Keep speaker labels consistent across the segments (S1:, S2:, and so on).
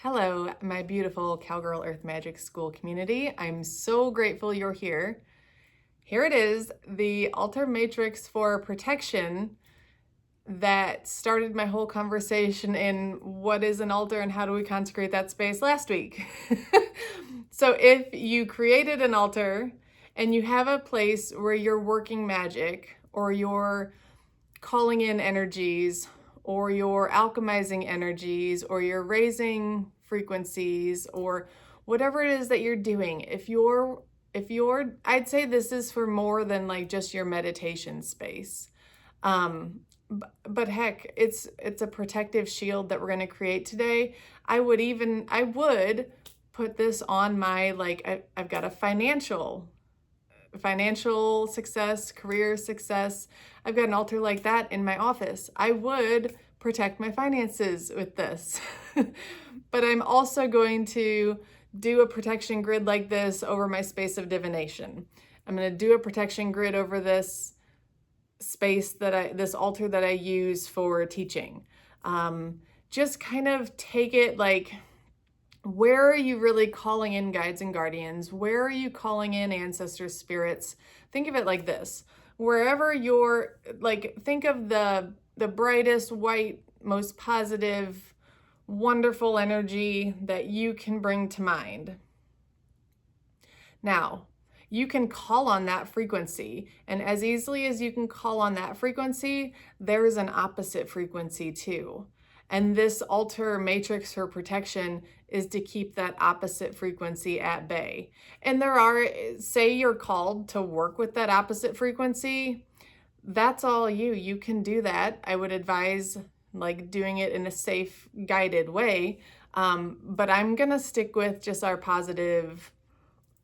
S1: Hello, my beautiful Cowgirl Earth Magic School community. I'm so grateful you're here. Here it is, the altar matrix for protection that started my whole conversation in what is an altar and how do we consecrate that space last week. So if you created an altar and you have a place where you're working magic or you're calling in energies or you're alchemizing energies, or you're raising frequencies, or whatever it is that you're doing. If you're, I'd say this is for more than like just your meditation space. But heck, it's a protective shield that we're going to create today. I would put this on my, I've got a financial success, career success. I've got an altar like that in my office. I would protect my finances with this. But I'm also going to do a protection grid like this over my space of divination. I'm going to do a protection grid over this space this altar that I use for teaching. Just kind of take it like, where are you really calling in guides and guardians? Where are you calling in ancestor spirits? Think of it like this. Wherever you're, think of the brightest, white, most positive, wonderful energy that you can bring to mind. Now, you can call on that frequency, and as easily as you can call on that frequency, there's an opposite frequency too. And this altar matrix for protection is to keep that opposite frequency at bay. And say you're called to work with that opposite frequency, that's all you can do that. I would advise doing it in a safe, guided way. But I'm gonna stick with just our positive,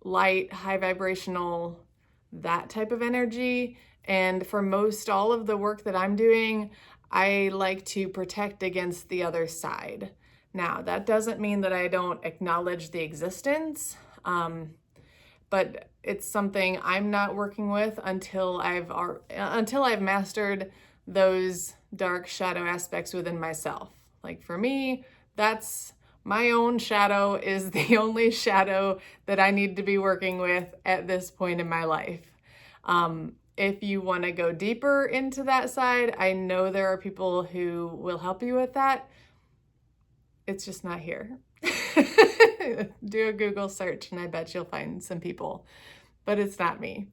S1: light, high vibrational, that type of energy. And for most all of the work that I'm doing, I like to protect against the other side. Now, that doesn't mean that I don't acknowledge the existence, but it's something I'm not working with until I've mastered those dark shadow aspects within myself. Like for me, that's my own shadow is the only shadow that I need to be working with at this point in my life. If you want to go deeper into that side, I know there are people who will help you with that. It's just not here. Do a Google search and I bet you'll find some people, but it's not me.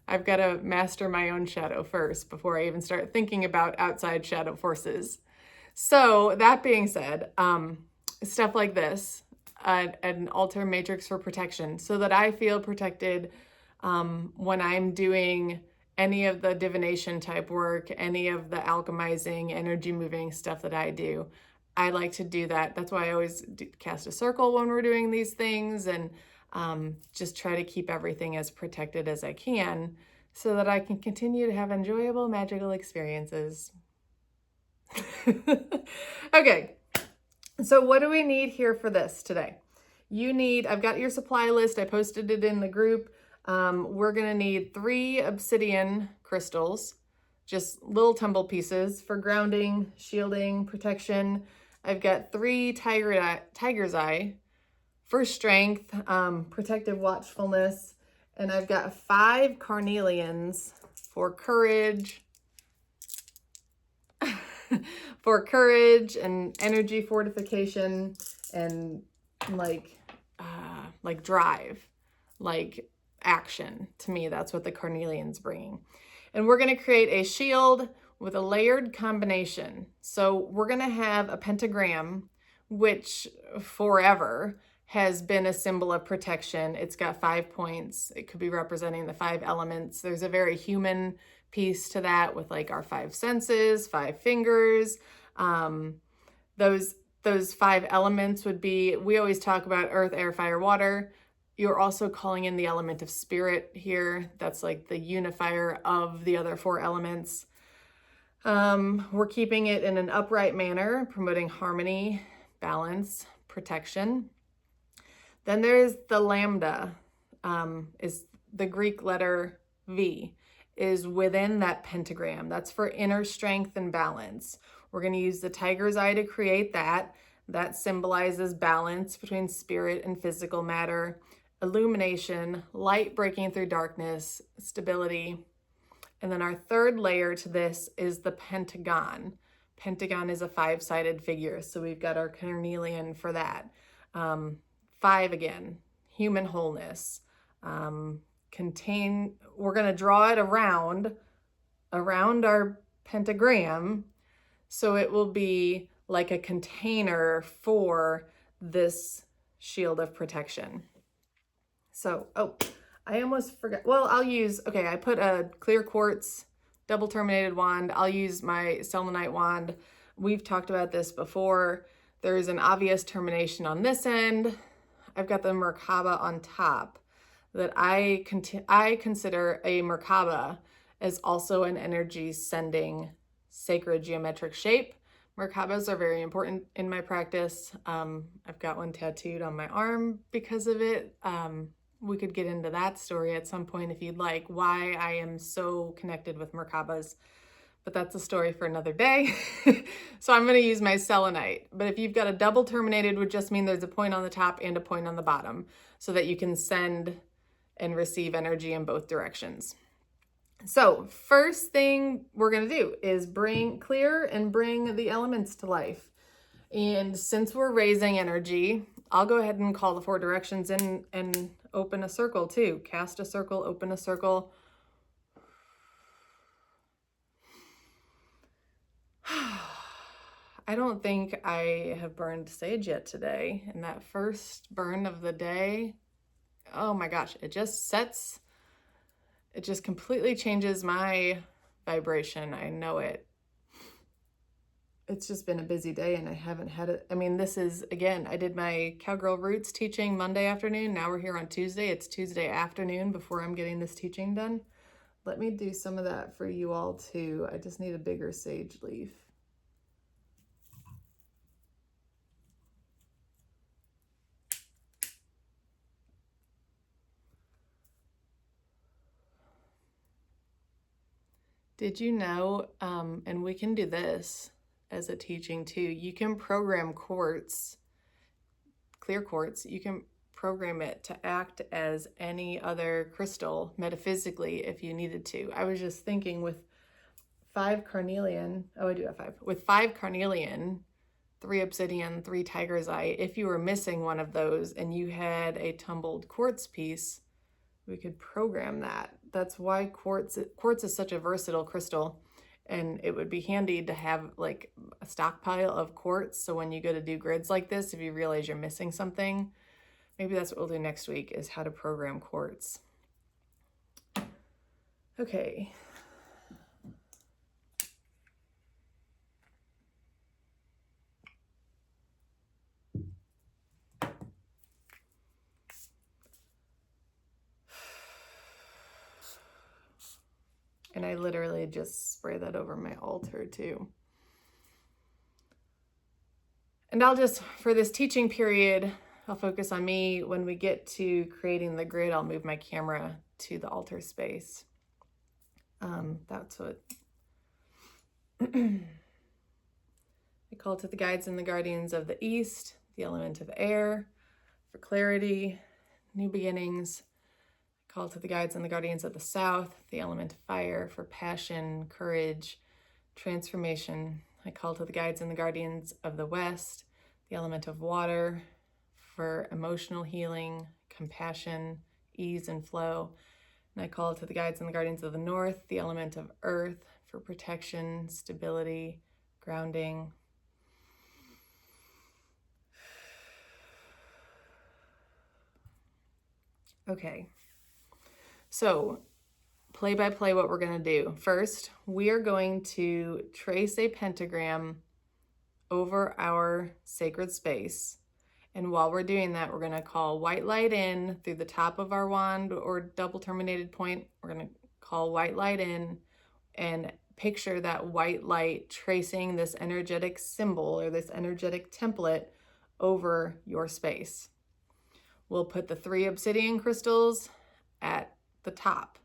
S1: I've got to master my own shadow first before I even start thinking about outside shadow forces. So that being said, stuff like this, an altar matrix for protection, so that I feel protected when I'm doing any of the divination type work, any of the alchemizing, energy moving stuff that I do. I like to do that. That's why I always cast a circle when we're doing these things, and just try to keep everything as protected as I can so that I can continue to have enjoyable magical experiences. Okay, so what do we need here for this today? I've got your supply list. I posted it in the group. We're gonna need 3 obsidian crystals, just little tumble pieces for grounding, shielding, protection. I've got 3 tiger's eye for strength, protective watchfulness, and I've got 5 carnelians for courage, and energy fortification, and drive, action. To me, that's what the carnelian's bringing. And we're going to create a shield with a layered combination. So we're going to have a pentagram, which forever has been a symbol of protection. It's got 5 points. It could be representing the 5 elements. There's a very human piece to that with our 5 senses, 5 fingers. Those 5 elements would be, we always talk about earth, air, fire, water. You're also calling in the element of spirit here. That's like the unifier of the other 4 elements. We're keeping it in an upright manner, promoting harmony, balance, protection. Then there's the lambda, is the Greek letter V, is within that pentagram. That's for inner strength and balance. We're going to use the tiger's eye to create that. That symbolizes balance between spirit and physical matter, illumination, light breaking through darkness, stability. And then our third layer to this is the pentagon. Pentagon is a 5-sided figure, so we've got our carnelian for that. 5 again, human wholeness. We're going to draw it around our pentagram, so it will be like a container for this shield of protection. So, I almost forgot. Well, I put a clear quartz double terminated wand. I'll use my selenite wand. We've talked about this before. There's an obvious termination on this end. I've got the Merkaba on top that I consider a Merkaba as also an energy sending sacred geometric shape. Merkabas are very important in my practice. I've got one tattooed on my arm because of it. We could get into that story at some point if you'd like, why I am so connected with Merkabas, but that's a story for another day. So I'm going to use my selenite, but if you've got a double terminated, would just mean there's a point on the top and a point on the bottom so that you can send and receive energy in both directions. So first thing we're going to do is clear and bring the elements to life. And since we're raising energy, I'll go ahead and call the 4 directions and open a circle too. Cast a circle, open a circle. I don't think I have burned sage yet today. And that first burn of the day, oh my gosh, it just completely changes my vibration. I know it. It's just been a busy day and I haven't had it. I mean, this is, again, I did my Cowgirl Roots teaching Monday afternoon. Now we're here on Tuesday. It's Tuesday afternoon before I'm getting this teaching done. Let me do some of that for you all too. I just need a bigger sage leaf. Did you know, and we can do this as a teaching too, you can program quartz, clear quartz, you can program it to act as any other crystal metaphysically if you needed to. I was just thinking with 5 carnelian, I do have 5, with 5 carnelian, 3 obsidian, 3 tiger's eye, if you were missing one of those and you had a tumbled quartz piece, we could program that. That's why quartz is such a versatile crystal, and it would be handy to have like a stockpile of quartz. So when you go to do grids like this, if you realize you're missing something, maybe that's what we'll do next week, is how to program quartz. Okay. And I literally just spray that over my altar too. And I'll just, for this teaching period, I'll focus on me. When we get to creating the grid, I'll move my camera to the altar space. That's what I call to the guides and the guardians of the East, the element of air, for clarity, new beginnings. Call to the guides and the guardians of the South, the element of fire, for passion, courage, transformation. I call to the guides and the guardians of the West, the element of water, for emotional healing, compassion, ease and flow. And I call to the guides and the guardians of the North, the element of earth, for protection, stability, grounding. Okay. So, play by play what we're going to do. First, we are going to trace a pentagram over our sacred space. And while we're doing that, we're going to call white light in through the top of our wand or double terminated point. We're going to call white light in and picture that white light tracing this energetic symbol or this energetic template over your space. We'll put the 3 obsidian crystals at the top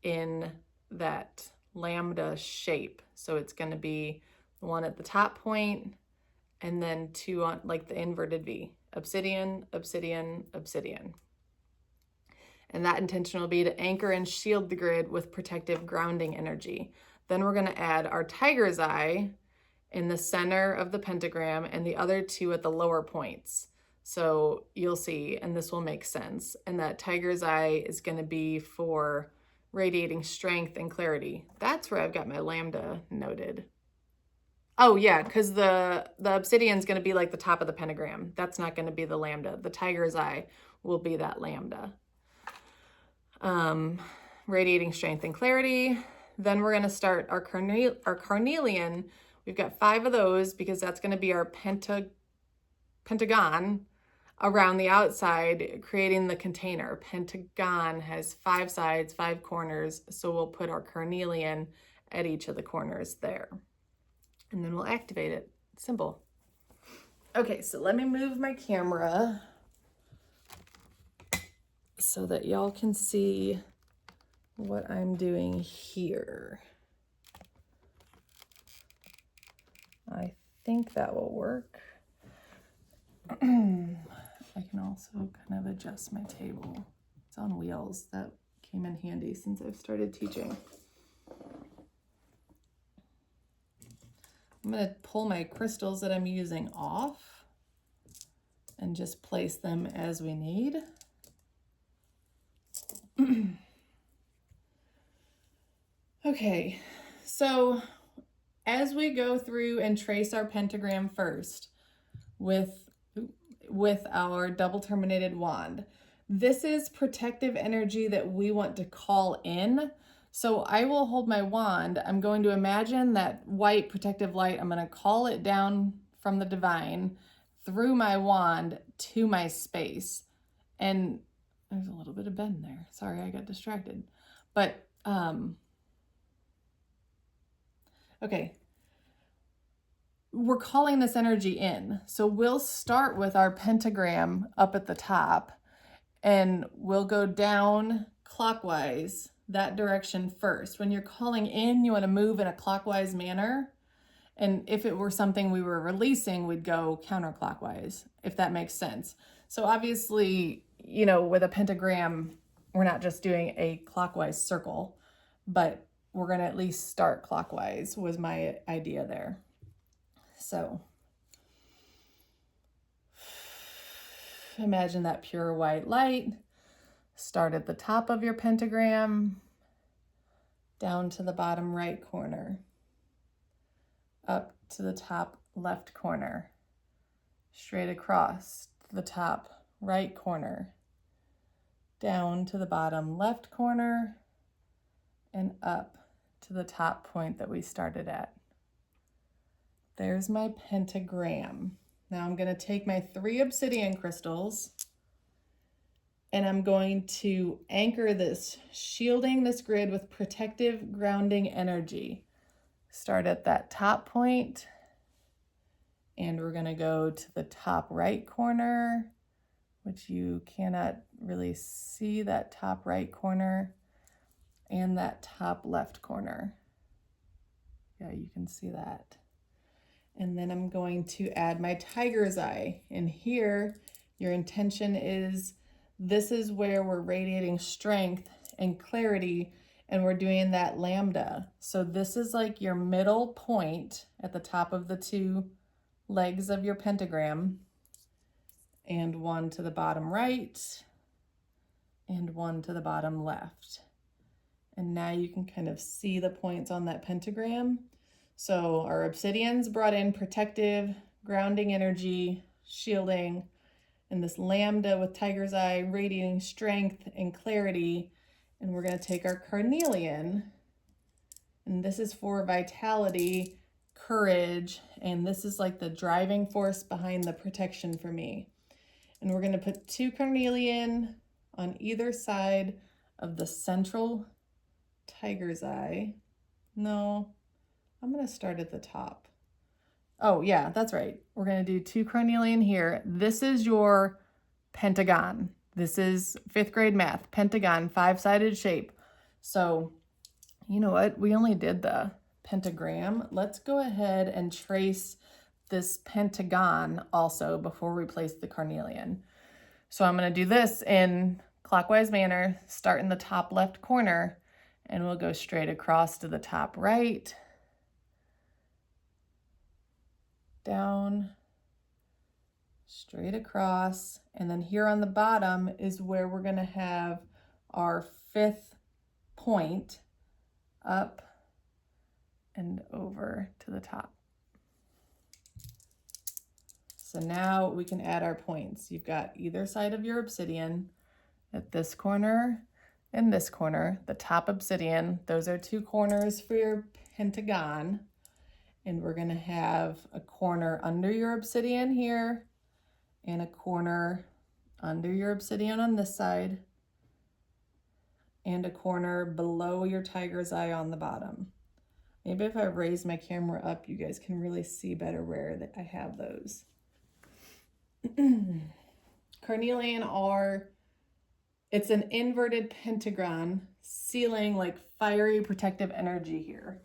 S1: in that lambda shape. So it's going to be the one at the top point, and then 2 on like the inverted V. Obsidian, obsidian, obsidian. And that intention will be to anchor and shield the grid with protective grounding energy. Then we're going to add our tiger's eye in the center of the pentagram and the other 2 at the lower points. So you'll see, and this will make sense. And that tiger's eye is going to be for radiating strength and clarity. That's where I've got my lambda noted. Oh yeah, because the obsidian is going to be like the top of the pentagram. That's not going to be the lambda. The tiger's eye will be that lambda. Radiating strength and clarity. Then we're going to start our carnelian. We've got 5 of those because that's going to be our pentagon around the outside, creating the container. Pentagon has 5 sides, 5 corners, so we'll put our carnelian at each of the corners there. And then we'll activate it. Simple. Okay, so let me move my camera so that y'all can see what I'm doing here. I think that will work. I can also kind of adjust my table. It's on wheels. That came in handy since I've started teaching. I'm going to pull my crystals that I'm using off and just place them as we need. Okay, so as we go through and trace our pentagram first with our double terminated wand, this is protective energy that we want to call in. So I will hold my wand. I'm going to imagine that white protective light. I'm going to call it down from the divine through my wand to my space. And there's a little bit of bend there. Sorry, I got distracted. But, okay. We're calling this energy in. So we'll start with our pentagram up at the top and we'll go down clockwise that direction first. When you're calling in, you want to move in a clockwise manner. And if it were something we were releasing, we'd go counterclockwise, if that makes sense. So obviously, you know, with a pentagram, we're not just doing a clockwise circle, but we're going to at least start clockwise was my idea there. So imagine that pure white light. Start at the top of your pentagram, down to the bottom right corner, up to the top left corner, straight across to the top right corner, down to the bottom left corner, and up to the top point that we started at. There's my pentagram. Now I'm going to take my 3 obsidian crystals and I'm going to anchor this, shielding this grid with protective grounding energy. Start at that top point, and we're going to go to the top right corner, which you cannot really see that top right corner, and that top left corner. Yeah, you can see that. And then I'm going to add my tiger's eye. And here, your intention is, this is where we're radiating strength and clarity, and we're doing that lambda. So this is like your middle point at the top of the 2 legs of your pentagram, and 1 to the bottom right, and 1 to the bottom left. And now you can kind of see the points on that pentagram. So our obsidians brought in protective, grounding energy, shielding, and this lambda with tiger's eye radiating strength and clarity. And we're going to take our carnelian, and this is for vitality, courage, and this is like the driving force behind the protection for me. And we're going to put 2 carnelian on either side of the central tiger's eye. No, I'm going to start at the top. Oh yeah, that's right. We're going to do 2 carnelian here. This is your pentagon. This is 5th grade math, pentagon, 5-sided shape. So you know what? We only did the pentagram. Let's go ahead and trace this pentagon also before we place the carnelian. So I'm going to do this in clockwise manner, start in the top left corner, and we'll go straight across to the top right, down, straight across, and then here on the bottom is where we're going to have our 5th point, up and over to the top. So now we can add our points. You've got either side of your obsidian at this corner and this corner, the top obsidian. Those are 2 corners for your pentagon. And we're going to have a corner under your obsidian here and a corner under your obsidian on this side and a corner below your tiger's eye on the bottom. Maybe if I raise my camera up, you guys can really see better where I have those. Carnelian it's an inverted pentagon sealing like fiery protective energy here.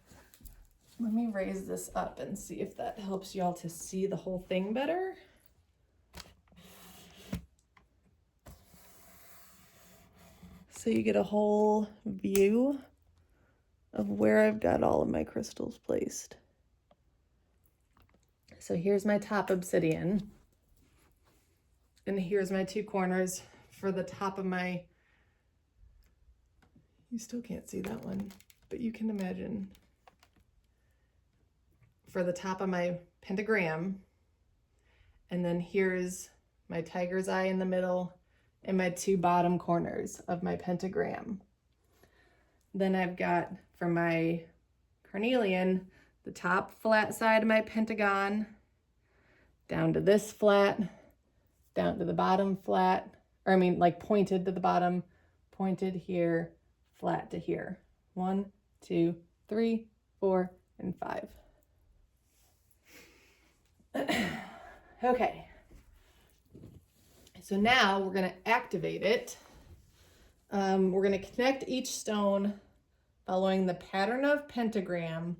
S1: Let me raise this up and see if that helps y'all to see the whole thing better. So you get a whole view of where I've got all of my crystals placed. So here's my top obsidian. And here's my 2 corners for the top of my, you still can't see that one, but you can imagine, for the top of my pentagram. And then here's my tiger's eye in the middle and my 2 bottom corners of my pentagram. Then I've got for my carnelian, the top flat side of my pentagon, down to this flat, down to the bottom flat, or I mean like pointed to the bottom, pointed here, flat to here. 1, 2, 3, 4, and 5. Okay. So now we're going to activate it. We're going to connect each stone following the pattern of pentagram,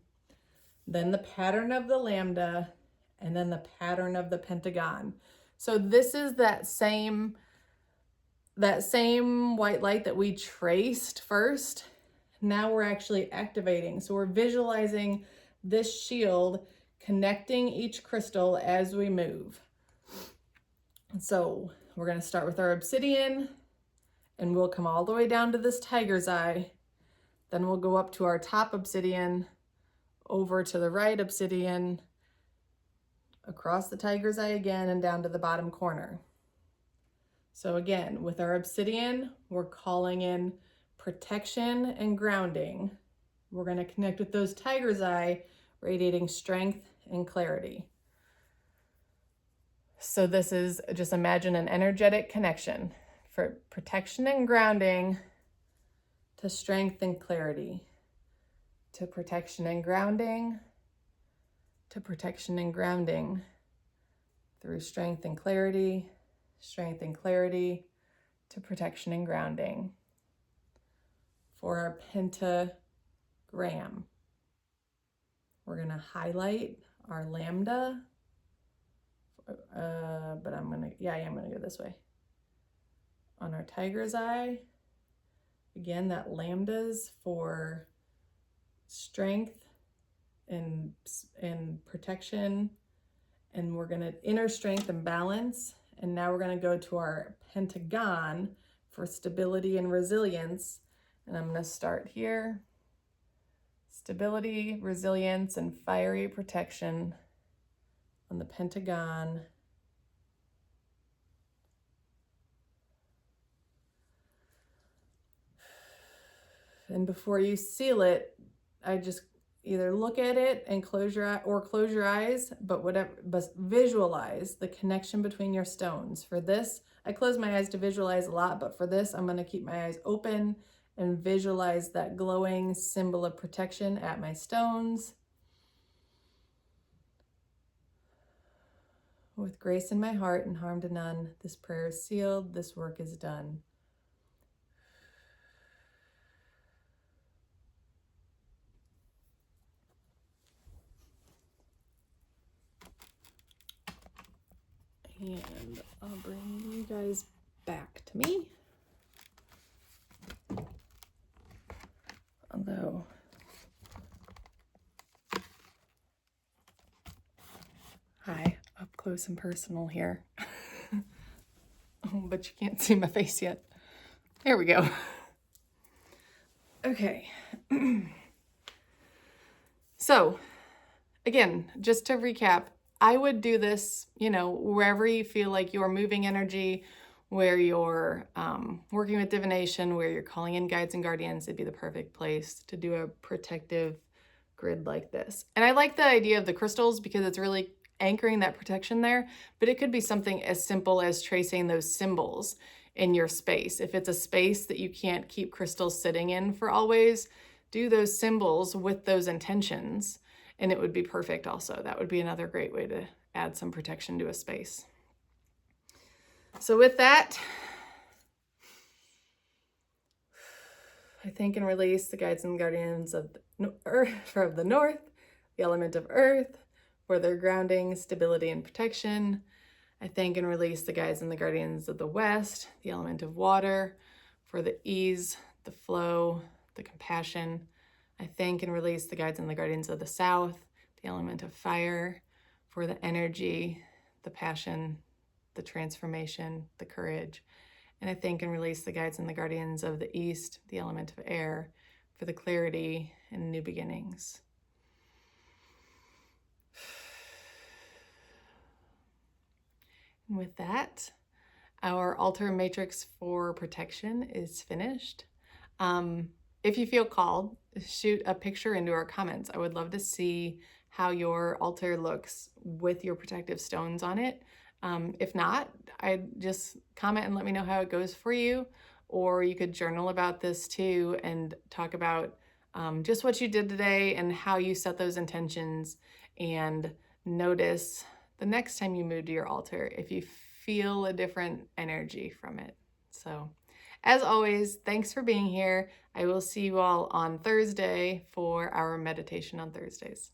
S1: then the pattern of the lambda, and then the pattern of the pentagon. So this is that same white light that we traced first. Now we're actually activating. So we're visualizing this shield connecting each crystal as we move. So we're going to start with our obsidian, and we'll come all the way down to this tiger's eye. Then we'll go up to our top obsidian, over to the right obsidian, across the tiger's eye again, and down to the bottom corner. So again, with our obsidian, we're calling in protection and grounding. We're going to connect with those tiger's eye, radiating strength and clarity. So this is, just imagine an energetic connection for protection and grounding to strength and clarity, to protection and grounding, to protection and grounding, through strength and clarity to protection and grounding. For our pentagram, we're going to highlight our lambda, but I'm going to go this way. On our tiger's eye, again, that lambda's for strength and protection, and we're going to inner strength and balance. And now we're going to go to our pentagon for stability and resilience. And I'm going to start here. Stability, resilience, and fiery protection on the pentagon. And before you seal it, I just either look at it and close your eyes, but visualize the connection between your stones. For this, I close my eyes to visualize a lot, but for this, I'm going to keep my eyes open and visualize that glowing symbol of protection at my stones. With grace in my heart and harm to none, this prayer is sealed, this work is done. And I'll bring you guys back to me. Although, hi, up close and personal here. But you can't see my face yet. There we go. Okay. So, again, just to recap, I would do this, wherever you feel like you're moving energy, where you're working with divination, where you're calling in guides and guardians. It'd be the perfect place to do a protective grid like this. And I like the idea of the crystals because it's really anchoring that protection there, but it could be something as simple as tracing those symbols in your space. If it's a space that you can't keep crystals sitting in for always, do those symbols with those intentions, and it would be perfect also. That would be another great way to add some protection to a space. So with that, I thank and release the guides and guardians of the earth, from the north, the element of earth, for their grounding, stability, and protection. I thank and release the guides and the guardians of the west, the element of water, for the ease, the flow, the compassion. I thank and release the guides and the guardians of the south, the element of fire, for the energy, the passion, the transformation, the courage. And I thank and release the guides and the guardians of the east, the element of air, for the clarity and new beginnings. And with that, our altar matrix for protection is finished. If you feel called, shoot a picture into our comments. I would love to see how your altar looks with your protective stones on it. If not, I'd just comment and let me know how it goes for you. Or you could journal about this too and talk about just what you did today and how you set those intentions, and notice the next time you move to your altar if you feel a different energy from it. So as always, thanks for being here. I will see you all on Thursday for our meditation on Thursdays.